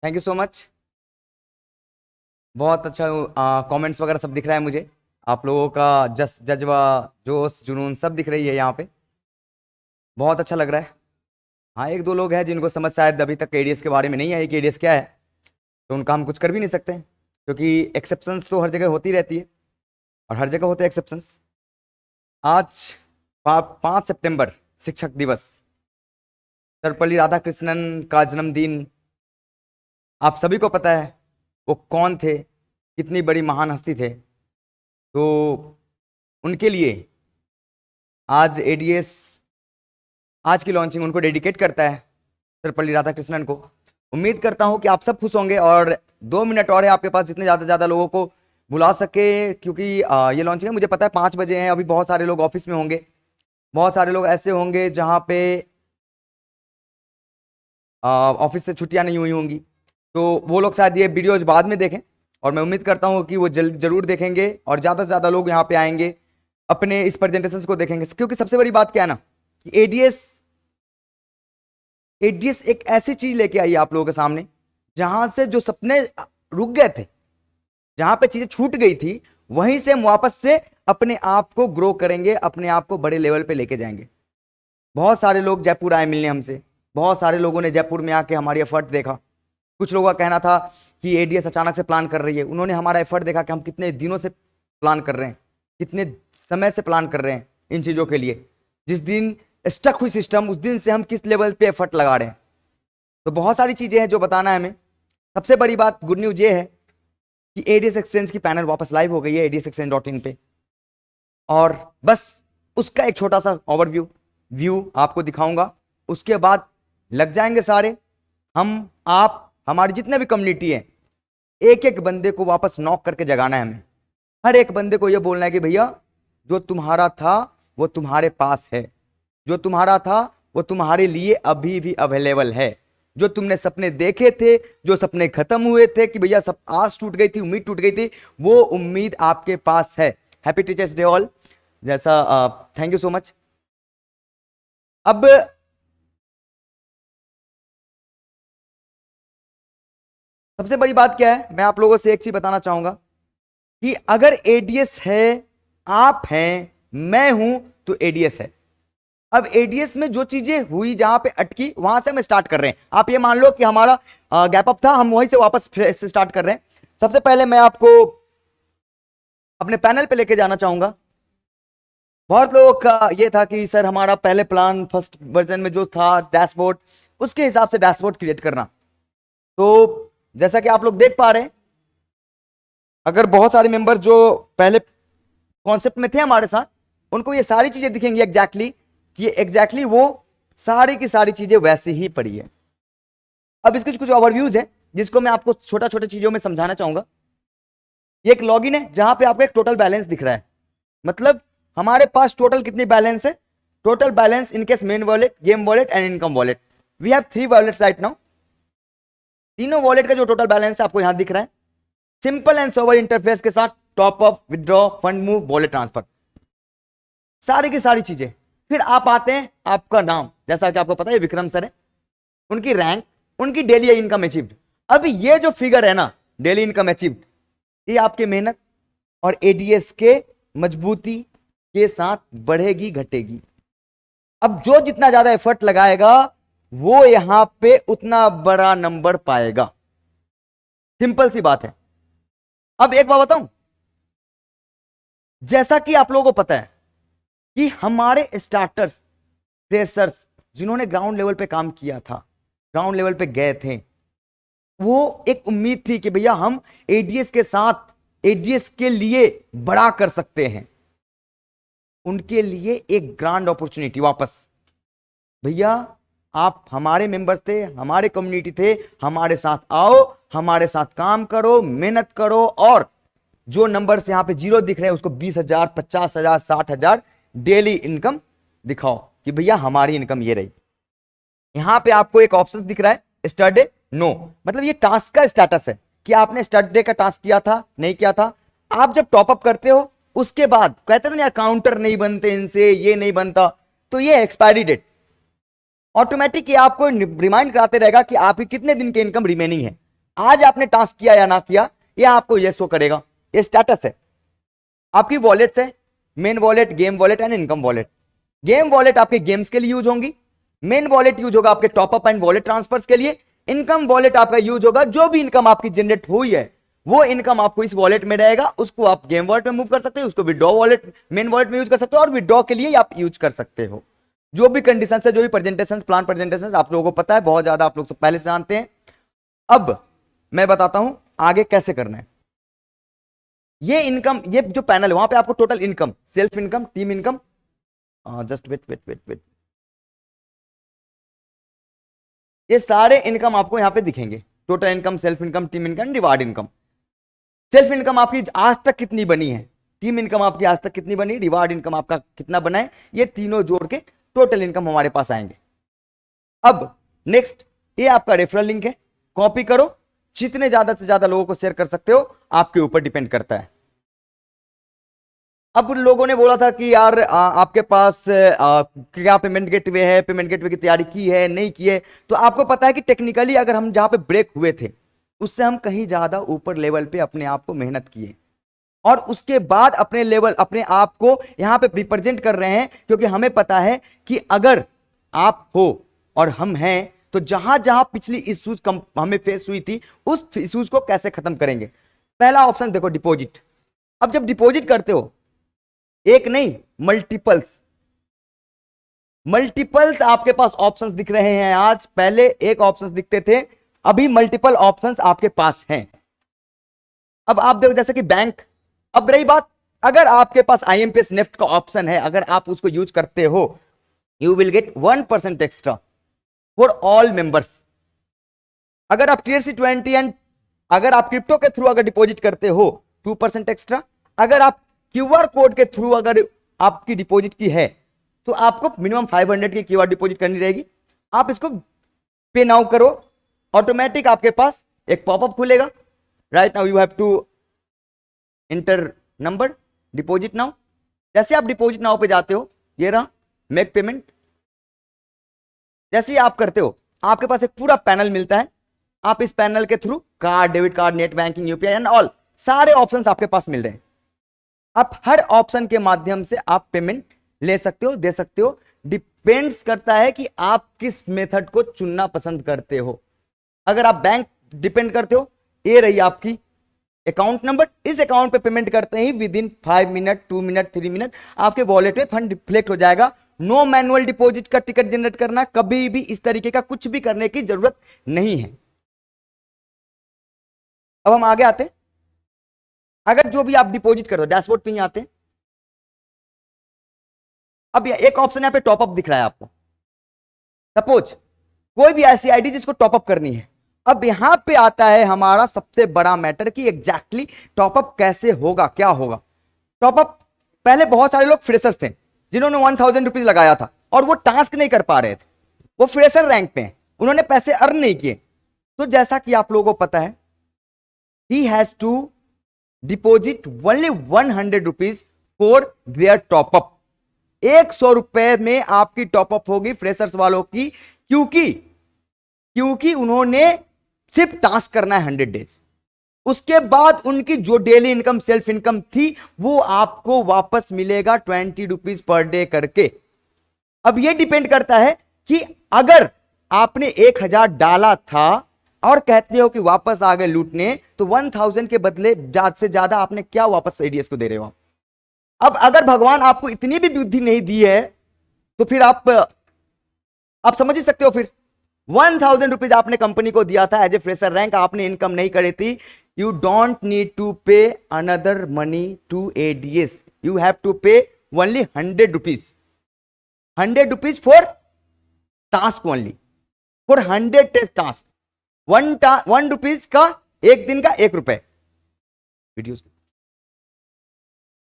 Thank you so much. बहुत अच्छा comments वगैरह सब दिख रहा है मुझे। आप लोगों का जज्बा, जोश, जुनून सब दिख रही है यहाँ पे। बहुत अच्छा लग रहा है। हाँ, एक दो लोग हैं जिनको समझ शायद अभी तक एडीएस के बारे में नहीं आई कि एडीएस क्या है, तो उनका हम कुछ कर भी नहीं सकते हैं, क्योंकि एक्सेप्शंस तो हर जगह होती रहती है और हर जगह होते हैं एक्सेप्शंस। आज 5 सितंबर, शिक्षक दिवस, सर्वपल्ली राधाकृष्णन का जन्मदिन। आप सभी को पता है वो कौन थे, कितनी बड़ी महान हस्ती थे। तो उनके लिए आज एडीएस आज की लॉन्चिंग उनको डेडिकेट करता है, सर्वपल्ली राधाकृष्णन को। उम्मीद करता हूं कि आप सब खुश होंगे और 2 मिनट और है आपके पास, जितने ज़्यादा लोगों को बुला सके, क्योंकि ये लॉन्चिंग है, मुझे पता है 5 बजे है। अभी बहुत सारे लोग ऑफिस में होंगे, बहुत सारे लोग ऐसे होंगे जहाँ पे ऑफिस से छुट्टियां नहीं हुई होंगी, तो वो लोग शायद ये वीडियोज बाद में देखें। और मैं उम्मीद करता हूँ कि वो जरूर देखेंगे और ज़्यादा से ज़्यादा लोग यहाँ पे आएंगे, अपने इस प्रेजेंटेशन को देखेंगे। क्योंकि सबसे बड़ी बात क्या है ना, कि एडीएस एक ऐसी चीज लेके आई है आप लोगों के सामने, जहां से जो सपने रुक गए थे, जहां पे चीजें छूट गई थी, वहीं से हम वापस से अपने आप को ग्रो करेंगे, अपने आप को बड़े लेवल पे लेके जाएंगे। बहुत सारे लोग जयपुर आए मिलने हमसे, बहुत सारे लोगों ने जयपुर में आके हमारी एफर्ट देखा। कुछ लोगों का कहना था कि एडीएस अचानक से प्लान कर रही है। उन्होंने हमारा एफर्ट देखा कि हम कितने दिनों से प्लान कर रहे हैं, कितने समय से प्लान कर रहे हैं इन चीजों के लिए। जिस दिन स्टक हुई सिस्टम, उस दिन से हम किस लेवल पे एफर्ट लगा रहे हैं। तो बहुत सारी चीजें हैं जो बताना है हमें। सबसे बड़ी बात, गुड न्यूज ये है कि एडीएस एक्सचेंज की पैनल वापस लाइव हो गई है adsexchange.in पे, और बस उसका एक छोटा सा ओवरव्यू आपको दिखाऊंगा। उसके बाद लग जाएंगे सारे हम, आप, हमारी जितने भी कम्युनिटी है, एक एक बंदे को वापस नॉक करके जगाना है हमें। हर एक बंदे को यह बोलना है कि भैया, जो तुम्हारा था वो तुम्हारे पास है, जो तुम्हारा था वो तुम्हारे लिए अभी भी अवेलेबल है। जो तुमने सपने देखे थे, जो सपने खत्म हुए थे कि भैया सब आस टूट गई थी, उम्मीद टूट गई थी, वो उम्मीद आपके पास है। Happy teachers day all. जैसा थैंक यू सो मच। अब सबसे बड़ी बात क्या है, मैं आप लोगों से एक चीज बताना चाहूंगा कि अगर एडीएस है, आप हैं, मैं हूं, तो एडीएस है। अब एडीएस में जो चीजें हुई, जहां पे अटकी, वहां से हम स्टार्ट कर रहे हैं। आप ये मान लो कि हमारा गैप अप था, हम वहीं से वापस से स्टार्ट कर रहे हैं। सबसे पहले मैं आपको अपने पैनल पे लेके जाना चाहूंगा। बहुत लोगों का ये था कि सर हमारा पहले प्लान फर्स्ट वर्जन में जो था डैशबोर्ड, उसके हिसाब से डैशबोर्ड क्रिएट करना। तो जैसा कि आप लोग देख पा रहे हैं, अगर बहुत सारे मेंबर जो पहले कॉन्सेप्ट में थे हमारे साथ, उनको ये सारी चीजें दिखेंगी एग्जैक्टली कि एग्जैक्टली वो सारी की सारी चीजें वैसी ही पड़ी है। अब इसके कुछ ओवरव्यूज है जिसको मैं आपको छोटा छोटा चीजों में समझाना चाहूंगा। ये एक लॉगिन है जहां पे आपको एक टोटल बैलेंस दिख रहा है, मतलब हमारे पास टोटल कितनी बैलेंस है। Total balance in case main wallet, game wallet and income wallet. We have 3 wallets right now. तीनों वॉलेट का जो टोटल बैलेंस है आपको यहां दिख रहा है, सिंपल एंड सोवर इंटरफेस के साथ। Top up, withdraw, fund move, wallet transfer, सारी की सारी चीजें। फिर आप आते हैं, आपका नाम, जैसा कि आपको पता है विक्रम सर है, उनकी रैंक, उनकी डेली इनकम अचीव्ड। अब ये जो फिगर है ना, डेली इनकम अचीव्ड, ये आपके मेहनत और एडीएस के मजबूती के साथ बढ़ेगी घटेगी। अब जो जितना ज्यादा एफर्ट लगाएगा वो यहां पे उतना बड़ा नंबर पाएगा। सिंपल सी बात है। अब एक बात बताऊं, जैसा कि आप लोगों को पता है कि हमारे स्टार्टर्स, फ्रेशर्स, जिन्होंने ग्राउंड लेवल पे काम किया था, ग्राउंड लेवल पे गए थे, वो एक उम्मीद थी कि भैया हम एडीएस के साथ, एडीएस के लिए बड़ा कर सकते हैं। उनके लिए एक ग्रांड अपॉर्चुनिटी वापस, भैया आप हमारे मेंबर्स थे, हमारे कम्युनिटी थे, हमारे साथ आओ, हमारे साथ काम करो, मेहनत करो, और जो नंबर्स यहां पे जीरो दिख रहे हैं उसको 20,000, 50,000, 60,000 डेली इनकम दिखाओ कि भैया हमारी इनकम ये रही। यहां पे आपको एक ऑप्शन दिख रहा है स्टार्ट डे, नो, मतलब ये टास्क का स्टेटस है कि आपने स्टार्ट डे का टास्क किया था, नहीं किया था। आप जब टॉपअप करते हो उसके बाद कहते थे ना यार काउंटर नहीं बनते इनसे, ये नहीं बनता, तो ये एक्सपायरी डेट ऑटोमेटिक ये आपको रिमाइंड कराते रहेगा कि आपकी कितने दिन की इनकम रिमेनिंग है। आज आपने टास्क किया या ना किया, ये आपको ये शो करेगा। ये स्टेटस है आपकी वॉलेट्स है, main wallet, game wallet and income wallet. Game wallet आपके गेम्स के लिए यूज होंगी, मेन वॉलेट यूज होगा आपके टॉपअप एंड वॉलेट ट्रांसफर्स के लिए, इनकम वॉलेट आपका यूज होगा जो भी इनकम आपकी जनरेट हुई है वो इनकम आपको इस वॉलेट में रहेगा, उसको आप गेम वॉलेट में मूव कर सकते हो, उसको विड्रॉ वॉलेट मेन वॉलेट में यूज कर सकते हो और विड्रॉ के लिए आप यूज कर सकते हो। जो भी कंडीशन है, जो भी प्रेजेंटेशन, प्लान प्रेजेंटेशन आप लोगों को पता है, बहुत ज्यादा आप लोग पहले से जानते हैं। अब मैं बताता हूं आगे कैसे करना है। ये इनकम, ये जो पैनल है वहां पे आपको total income, self income, team income, just wait wait wait wait, ये सारे इनकम आपको यहां पे दिखेंगे। Total income, self income, team income, reward income. Self income आपकी आज तक कितनी बनी है, टीम इनकम आपकी आज तक कितनी बनी, रिवार्ड इनकम आपका कितना बना है, ये तीनों जोड़ के टोटल इनकम हमारे पास आएंगे। अब नेक्स्ट, ये आपका रेफरल लिंक है, कॉपी करो, जितने ज्यादा से ज्यादा लोगों को शेयर कर सकते हो, आपके ऊपर डिपेंड करता है। अब उन लोगों ने बोला था कि यार आपके पास क्या पेमेंट गेटवे है, पेमेंट गेटवे की तैयारी की है नहीं की है, तो आपको पता है कि टेक्निकली अगर हम जहां पे ब्रेक हुए थे उससे हम कहीं ज्यादा ऊपर लेवल पे अपने आप को मेहनत किए और उसके बाद अपने लेवल, अपने आप को यहां पे रिप्रेजेंट कर रहे हैं, क्योंकि हमें पता है कि अगर आप हो और हम हैं तो जहां जहां पिछली इश्यूज हमें फेस हुई थी उस इश्यूज को कैसे खत्म करेंगे। पहला ऑप्शन देखो, डिपॉजिट। अब जब डिपॉजिट करते हो, एक नहीं मल्टीपल्स, मल्टीपल्स आपके पास ऑप्शंस दिख रहे हैं आज, पहले एक ऑप्शंस दिखते थे, अभी मल्टीपल ऑप्शंस आपके पास हैं। अब आप देखो जैसे कि बैंक। अब रही बात, अगर आपके पास IMPS नेफ्ट का ऑप्शन है, अगर आप उसको यूज करते हो, you will get 1% extra for all members. अगर आप TRC20 एंड अगर आप क्रिप्टो के थ्रू अगर डिपॉजिट करते हो 2% एक्स्ट्रा, अगर आप QR कोड के थ्रू अगर आपकी डिपॉजिट की है तो आपको मिनिमम 500 की QR डिपॉजिट करनी रहेगी। आप इसको पे नाउ करो, ऑटोमेटिक आपके पास एक पॉपअप खुलेगा, right now you have to enter number, deposit now. जैसे आप डिपॉजिट नाउ पे जाते हो, ये रहा मेक पेमेंट, जैसे ही आप करते हो आपके पास एक पूरा पैनल मिलता है। आप इस पैनल के through card, debit card, net banking, UPI and all सारे ऑप्शंस आपके पास मिल रहे हैं। आप हर ऑप्शन के माध्यम से आप पेमेंट ले सकते हो, दे सकते हो, डिपेंड्स करता है कि आप किस मेथड को चुनना पसंद करते हो। अगर आप बैंक डिपेंड करते हो, ये रही आपकी अकाउंट नंबर, इस अकाउंट पे पेमेंट करते ही within 5 minute, 2 minute, 3 minute आपके वॉलेट में फंड रिफ्लेक्ट हो जाएगा। नो मैनुअल डिपॉजिट का टिकट जनरेट करना, कभी भी इस तरीके का कुछ भी करने की जरूरत नहीं है। अब हम आगे आते हैं, अगर जो भी आप डिपॉजिट कर दो, डैशबोर्ड पे ही आते हैं। अब एक ऑप्शन यहां पे टॉपअप दिख रहा है आपको। सपोज कोई भी ऐसी आईडी जिसको टॉपअप करनी है, अब यहां पे आता है हमारा सबसे बड़ा मैटर कि एग्जैक्टली टॉपअप कैसे होगा, क्या होगा। टॉपअप पहले बहुत सारे लोग फ्रेशर्स थे जिन्होंने 1000 रुपीज लगाया था और वो टास्क नहीं कर पा रहे थे, वो फ्रेशर रैंक पे हैं, उन्होंने पैसे अर्न नहीं किए। तो जैसा कि आप लोगों को पता है, he has to deposit only 100 rupees for their top up. 100 रुपए में आपकी टॉपअप होगी फ्रेशर्स वालों की, क्योंकि उन्होंने सिर्फ टास्क करना है 100 डेज। उसके बाद उनकी जो डेली इनकम, सेल्फ इनकम थी, वो आपको वापस मिलेगा 20 रुपीज पर डे करके। अब यह डिपेंड करता है कि अगर आपने 1000 डाला था और कहते हो कि वापस आ गए लूटने, तो 1000 के बदले ज्यादा से ज्यादा आपने क्या वापस एडीएस को दे रहे हो। अब अगर भगवान आपको इतनी भी बुद्धि नहीं दी है तो फिर आप समझ ही सकते हो। फिर 1000 रुपीज आपने कंपनी को दिया था एज ए फ्रेशर रैंक, आपने इनकम नहीं करी थी, you don't need to pay another money to ads, you have to pay only 100 rupees, 100 rupees for task only, for 100 test task. 1 rupees का एक दिन का 1 रुपए, वीडियोस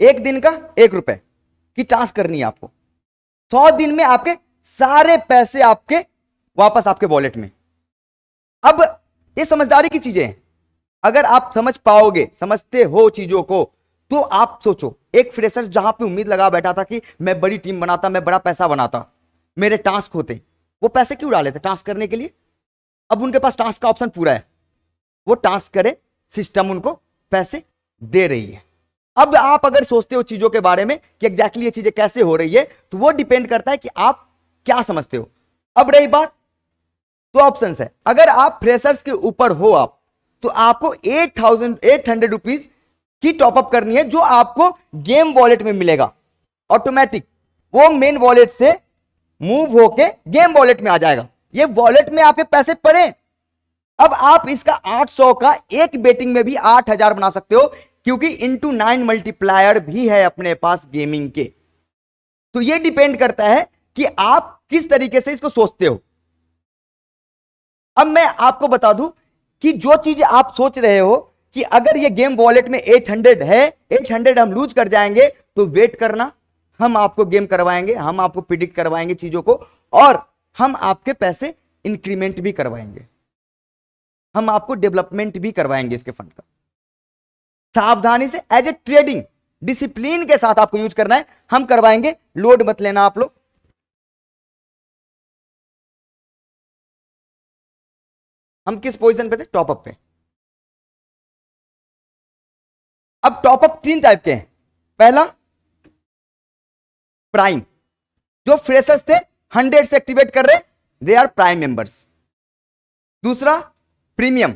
एक दिन का 1 रुपए की टास्क करनी है आपको। 100 दिन में आपके सारे पैसे आपके वापस आपके वॉलेट में। अब ये समझदारी की चीजें हैं, अगर आप समझ पाओगे, समझते हो चीजों को, तो आप सोचो एक फ्रेशर जहां पे उम्मीद लगा बैठा था कि मैं बड़ी टीम बनाता, मैं बड़ा पैसा बनाता, मेरे टास्क होते, वो पैसे क्यों डाले थे टास्क करने के लिए। अब उनके पास टास्क का ऑप्शन पूरा है, वो टास्क करे, सिस्टम उनको पैसे दे रही है। अब आप अगर सोचते हो चीजों के बारे में कि एग्जैक्टली ये चीजें कैसे हो रही है, तो वो डिपेंड करता है कि आप क्या समझते हो। अब रही बात, तो ऑप्शंस है, अगर आप फ्रेशर्स के ऊपर हो आप, तो आपको 8,800 रुपीज की टॉपअप करनी है, जो आपको गेम वॉलेट में मिलेगा ऑटोमेटिक। वो मेन वॉलेट से मूव होके गेम वॉलेट में आ जाएगा, ये वॉलेट में आपके पैसे पड़े। अब आप इसका 800 का एक बेटिंग में भी 8,000 बना सकते हो, क्योंकि इंटू 9 मल्टीप्लायर भी है अपने पास गेमिंग के। तो ये डिपेंड करता है कि आप किस तरीके से इसको सोचते हो। अब मैं आपको बता दूं कि जो चीज आप सोच रहे हो कि अगर ये गेम वॉलेट में 800 है, 800 हम लूज कर जाएंगे, तो वेट करना, हम आपको गेम करवाएंगे, हम आपको प्रिडिक्ट करवाएंगे चीजों को, और हम आपके पैसे इंक्रीमेंट भी करवाएंगे, हम आपको डेवलपमेंट भी करवाएंगे इसके फंड का। सावधानी से एज ए ट्रेडिंग डिसिप्लिन के साथ आपको यूज करना है, हम करवाएंगे, लोड मत लेना आप लोग। हम किस पोजीशन पे थे? टॉपअप पे। अब टॉपअप 3 टाइप के हैं। पहला प्राइम, जो फ्रेशर्स थे 100 से एक्टिवेट कर रहे, दे आर प्राइम मेंबर्स। दूसरा प्रीमियम,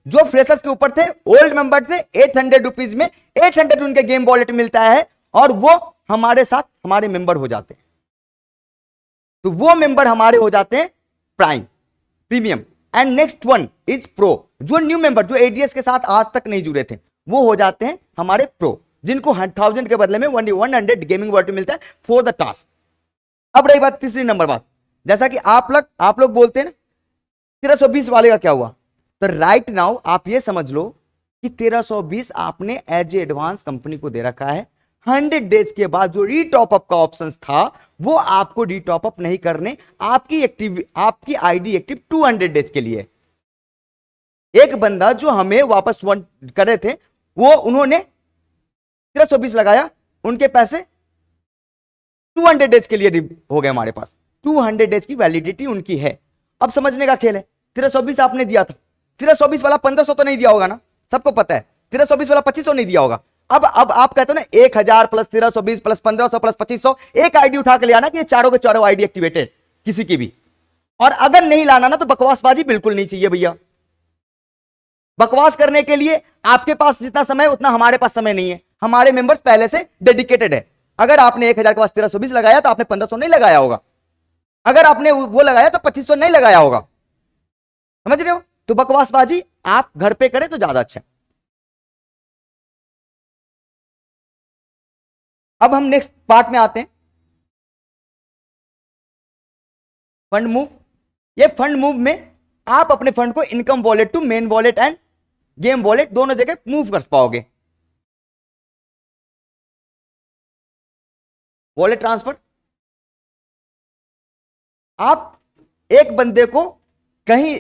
जो फ्रेशर्स के ऊपर थे, ओल्ड मेंबर थे, 800 रुपीज में 800 उनके गेम वॉलेट मिलता है, और वो हमारे साथ हमारे मेंबर हो जाते हैं, तो वो मेंबर हमारे हो जाते हैं prime, premium. And next one is pro, जो न्यू मेंबर, जो एडीएस के साथ आज तक नहीं जुड़े थे, वो हो जाते हैं हमारे प्रो, जिनको 1000 के बदले में 100 गेमिंग वॉलेट मिलता है फॉर द टास्क। अब रही बात तीसरी नंबर बात, जैसा कि आप लोग बोलते हैं ना 1320 वाले का क्या हुआ, तो राइट नाउ आप ये समझ लो कि 1320 आपने एज ए एडवांस कंपनी को दे रखा है। 100 डेज के बाद जो रीटॉपअप का ऑप्शन था, वो आपको रीटॉपअप नहीं करने, आपकी आईडी एक्टिव 200 डेज के लिए। एक बंदा जो हमें वापस करे थे, वो उन्होंने 1320 लगाया, उनके पैसे 200 डेज के लिए हो गए हमारे पास, 200 डेज की वैलिडिटी उनकी है। अब समझने का खेल है, 1320 आपने दिया था, 1320 वाला 1500 तो नहीं दिया होगा ना, सबको पता है 1320 वाला 2500 नहीं दिया होगा। अब आप कहते हो ना 1000 प्लस 1320 प्लस 1500 प्लस 2500, एक आईडी उठा के ले आना कि ये चारों के चारों आईडी एक्टिवेटेड किसी की भी। और अगर नहीं लाना ना, तो बकवासबाजी बिल्कुल नहीं चाहिए भैया। बकवास करने के लिए आपके पास जितना समय है उतना हमारे पास समय नहीं है, हमारे मेंबर्स पहले से डेडिकेटेड है। अगर आपने 1000 के पास 1320 लगाया तो आपने 1500 नहीं लगाया होगा, अगर आपने वो लगाया तो 2500 नहीं लगाया होगा, समझ रहे हो? तो बकवासबाजी आप घर पे करें तो ज्यादा अच्छा है। अब हम नेक्स्ट पार्ट में आते हैं, फंड मूव। ये फंड मूव में आप अपने फंड को income wallet to main wallet and game wallet दोनों जगह मूव कर पाओगे। वॉलेट ट्रांसफर, आप एक बंदे को कहीं,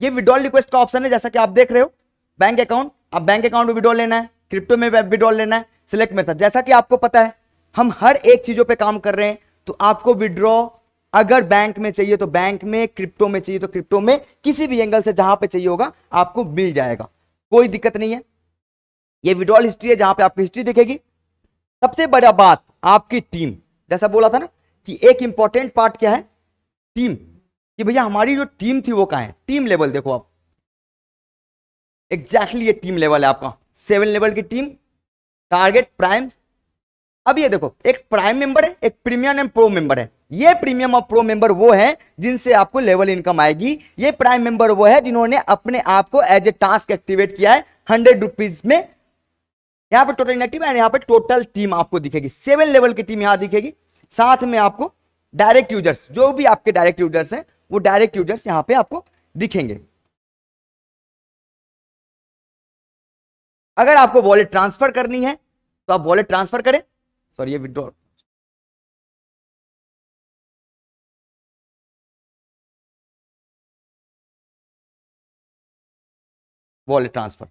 ये विड्रॉल रिक्वेस्ट का ऑप्शन है, जैसा कि आप देख रहे हो, बैंक अकाउंट, आप बैंक अकाउंट में विड्रॉल लेना है, क्रिप्टो में विड्रॉल लेना है, सिलेक्ट मेथड। जैसा कि आपको पता है हम हर एक चीजों पे काम कर रहे हैं, तो आपको विड्रॉ अगर बैंक में चाहिए तो बैंक में, क्रिप्टो में चाहिए तो क्रिप्टो में, किसी भी एंगल से जहां पे चाहिए होगा आपको मिल जाएगा, कोई दिक्कत नहीं है। ये विड्रॉल हिस्ट्री है, जहां पे आपकी हिस्ट्री दिखेगी। सबसे बड़ा बात आपकी टीम, जैसा बोला था ना कि एक इंपॉर्टेंट पार्ट क्या है, टीम, कि भैया हमारी जो टीम थी वो कहां है। टीम लेवल देखो आप, एग्जैक्टली ये टीम लेवल है आपका, 7 लेवल की टीम, टारगेट प्राइम। अब ये देखो, एक प्राइम मेंबर है, एक प्रीमियम एंड प्रो मेंबर है। ये प्रीमियम और प्रो मेंबर वो है जिनसे आपको लेवल इनकम आएगी, ये प्राइम मेंबर वो है जिन्होंने अपने आप को एज ए टास्क एक्टिवेट किया है 100 रुपीज में। यहां पर टोटल इनएक्टिव है, यहां पर टोटल टीम आपको दिखेगी, 7 लेवल की टीम यहां दिखेगी। साथ में आपको डायरेक्ट यूजर्स, जो भी आपके डायरेक्ट यूजर्स हैं, वो डायरेक्ट यूजर्स यहां पे आपको दिखेंगे। अगर आपको वॉलेट ट्रांसफर करनी है तो आप वॉलेट ट्रांसफर करें, सॉरी ये विड्रॉ, वॉलेट ट्रांसफर,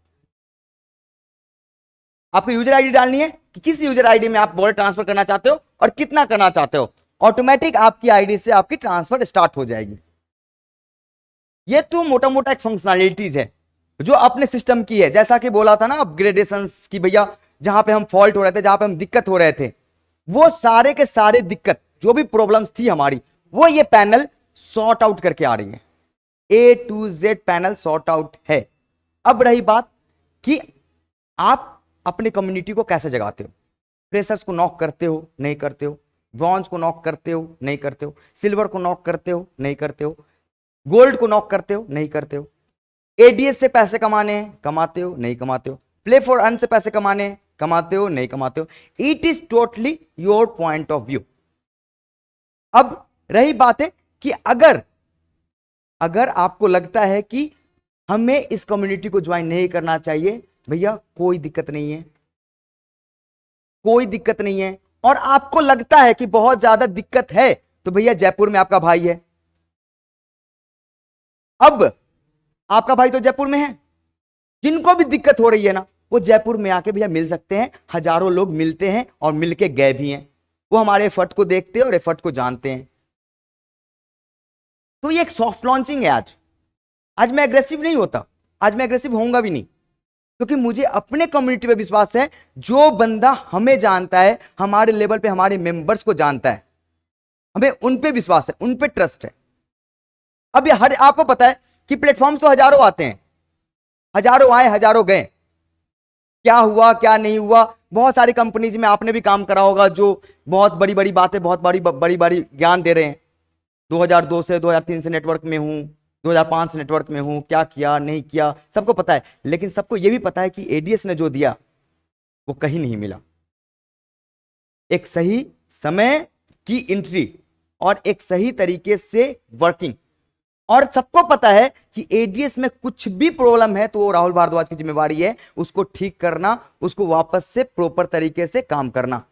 आपको यूजर आईडी डालनी है कि किस यूजर आईडी में आप वॉलेट ट्रांसफर करना चाहते हो और कितना करना चाहते हो, ऑटोमेटिक आपकी आईडी से आपकी ट्रांसफर स्टार्ट हो जाएगी। ये तो मोटा मोटा एक फंक्शनैलिटीज है। जो अपने सिस्टम की है, जैसा कि बोला था ना अपग्रेडेशन की भैया, जहां पे हम फॉल्ट हो रहे थे, जहां पे हम दिक्कत हो रहे थे, वो सारे के सारे दिक्कत जो भी प्रॉब्लम्स थी हमारी, वो ये पैनल सॉर्ट आउट करके आ रही है। A to Z panel sort out है। अब रही बात कि आप अपनी कम्युनिटी को कैसे जगाते हो। फ्रेशर्स को नॉक करते हो, नहीं करते हो। ब्रॉन्ज को नॉक करते हो, नहीं करते हो। सिल्वर को नॉक करते हो, नहीं करते हो। गोल्ड को नॉक करते हो, नहीं करते हो। एडीएस से पैसे कमाने हैं, कमाते हो, नहीं कमाते हो। प्ले फॉर अर्न से पैसे कमाने हैं, कमाते हो, नहीं कमाते हो। It is totally your point of view. अब रही बात है कि अगर आपको लगता है कि हमें इस कम्युनिटी को ज्वाइन नहीं करना चाहिए, भैया कोई दिक्कत नहीं है, कोई दिक्कत नहीं है। और आपको लगता है कि बहुत ज्यादा दिक्कत है, तो भैया जयपुर में आपका भाई है। अब आपका भाई तो जयपुर में है, जिनको भी दिक्कत हो रही है ना, वो जयपुर में आके भैया मिल सकते हैं। हजारों लोग मिलते हैं और मिलके गए भी हैं। वो हमारे एफर्ट को देखते हैं और एफर्ट को जानते हैं। तो ये एक सॉफ्ट लॉन्चिंग है। आज मैं एग्रेसिव नहीं होता, आज मैं एग्रेसिव होऊंगा भी नहीं, क्योंकि मुझे अपने कम्युनिटी पे विश्वास है। जो बंदा हमें जानता है, हमारे लेवल पे हमारे मेंबर्स को जानता है, हमें उन पे विश्वास है, उन पे ट्रस्ट है। अब ये आपको पता है कि प्लेटफॉर्म्स तो हजारों आते हैं, हजारों आए हजारों गए। क्या हुआ क्या नहीं हुआ, बहुत सारी कंपनीज में आपने भी काम करा होगा, जो बहुत बड़ी बड़ी बातें, बहुत बड़ी बड़ी बड़ी ज्ञान दे रहे हैं। 2002 से 2003 से नेटवर्क में हूं, 2005 से नेटवर्क में हूं, क्या किया नहीं किया सबको पता है। लेकिन सबको यह भी पता है कि एडीएस ने जो दिया वो कहीं नहीं मिला। एक सही समय की एंट्री और एक सही तरीके से वर्किंग। और सबको पता है कि एडीएस में कुछ भी प्रॉब्लम है तो वो राहुल भारद्वाज की जिम्मेवारी है उसको ठीक करना, उसको वापस से प्रॉपर तरीके से काम करना।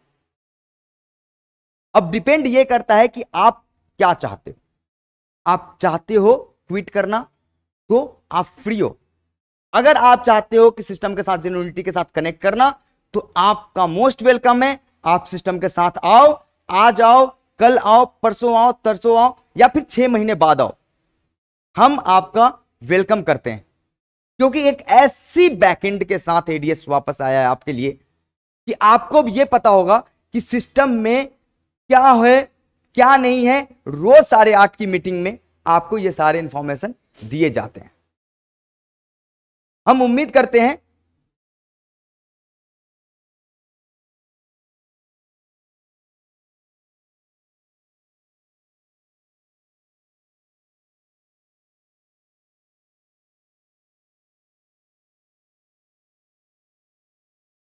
अब डिपेंड ये करता है कि आप क्या चाहते हो। आप चाहते हो क्विट करना तो आप फ्री हो। अगर आप चाहते हो कि सिस्टम के साथ, जेन्युइनिटी के साथ कनेक्ट करना, तो आपका मोस्ट वेलकम है। आप सिस्टम के साथ आओ, आज आओ, कल आओ, परसों आओ, तरसों आओ, या फिर 6 महीने बाद आओ, हम आपका वेलकम करते हैं। क्योंकि एक ऐसी बैकएंड के साथ एडीएस वापस आया है आपके लिए कि आपको भी यह पता होगा कि सिस्टम में क्या है क्या नहीं है। रोज 8:30 की मीटिंग में आपको ये सारे इंफॉर्मेशन दिए जाते हैं। हम उम्मीद करते हैं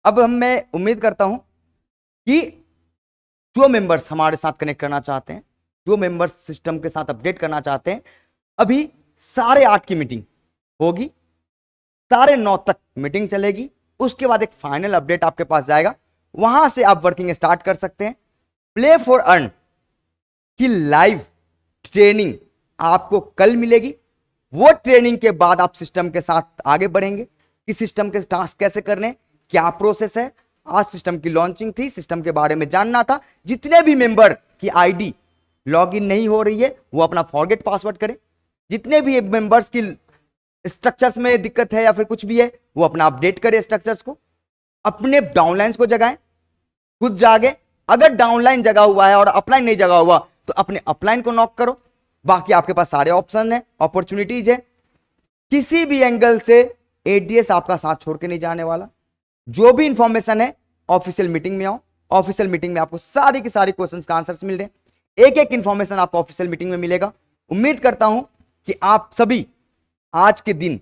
मैं उम्मीद करता हूं कि जो मेंबर्स हमारे साथ कनेक्ट करना चाहते हैं, जो मेंबर्स सिस्टम के साथ अपडेट करना चाहते हैं, अभी 8:30 की मीटिंग होगी, 9:30 तक मीटिंग चलेगी। उसके बाद एक फाइनल अपडेट आपके पास जाएगा, वहां से आप वर्किंग स्टार्ट कर सकते हैं। प्ले फॉर अर्न की लाइव ट्रेनिंग आपको कल मिलेगी। वो ट्रेनिंग के बाद आप सिस्टम के साथ आगे बढ़ेंगे कि सिस्टम के टास्क कैसे करने, क्या प्रोसेस है। आज सिस्टम की लॉन्चिंग थी, सिस्टम के बारे में जानना था। जितने भी मेंबर की आईडी लॉगिन नहीं हो रही है वो अपना फॉरगेट पासवर्ड करें। जितने भी मेंबर्स की स्ट्रक्चर्स में दिक्कत है या फिर कुछ भी है, वो अपना अपडेट करें स्ट्रक्चर्स को, अपने डाउनलाइंस को जगाएं, खुद जागे। अगर डाउनलाइन जगा हुआ है और अपलाइन नहीं जगा हुआ तो अपने अपलाइन को नॉक करो। बाकी आपके पास सारे ऑप्शन है, अपॉर्चुनिटीज है। किसी भी एंगल से एडीएस आपका साथ छोड़ के नहीं जाने वाला। जो भी इंफॉर्मेशन है ऑफिशियल मीटिंग में आओ। ऑफिशियल मीटिंग में आपको सारी की सारी क्वेश्चंस का आंसर्स मिल रहे हैं। एक एक इंफॉर्मेशन आपको ऑफिशियल मीटिंग में मिलेगा। उम्मीद करता हूं कि आप सभी आज के दिन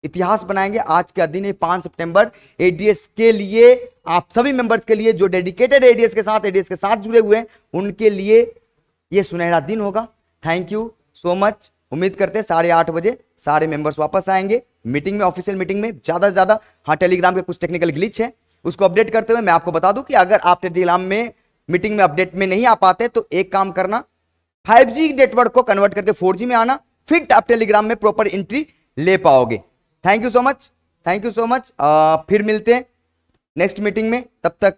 इतिहास बनाएंगे। आज का दिन है 5 सितंबर, एडीएस के लिए, आप सभी मेंबर्स के लिए जो डेडिकेटेड एडीएस के साथ जुड़े हुए हैं, उनके लिए यह सुनहरा दिन होगा। Thank you so much. उम्मीद करते हैं 8:30 बजे सारे मेंबर्स वापस आएंगे मीटिंग में, ऑफिशियल मीटिंग में। ज्यादा से ज्यादा, हाँ, टेलीग्राम के कुछ टेक्निकल ग्लिच है, उसको अपडेट करते हुए मैं आपको बता दूं कि अगर आप टेलीग्राम में मीटिंग में अपडेट में नहीं आ पाते तो एक काम करना, 5G नेटवर्क को कन्वर्ट करके 4G में आना, फिर आप टेलीग्राम में प्रॉपर एंट्री ले पाओगे। Thank you so much, thank you so much. फिर मिलते हैं नेक्स्ट मीटिंग में। तब तक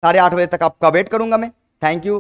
8:30 बजे तक आपका वेट करूंगा मैं। Thank you.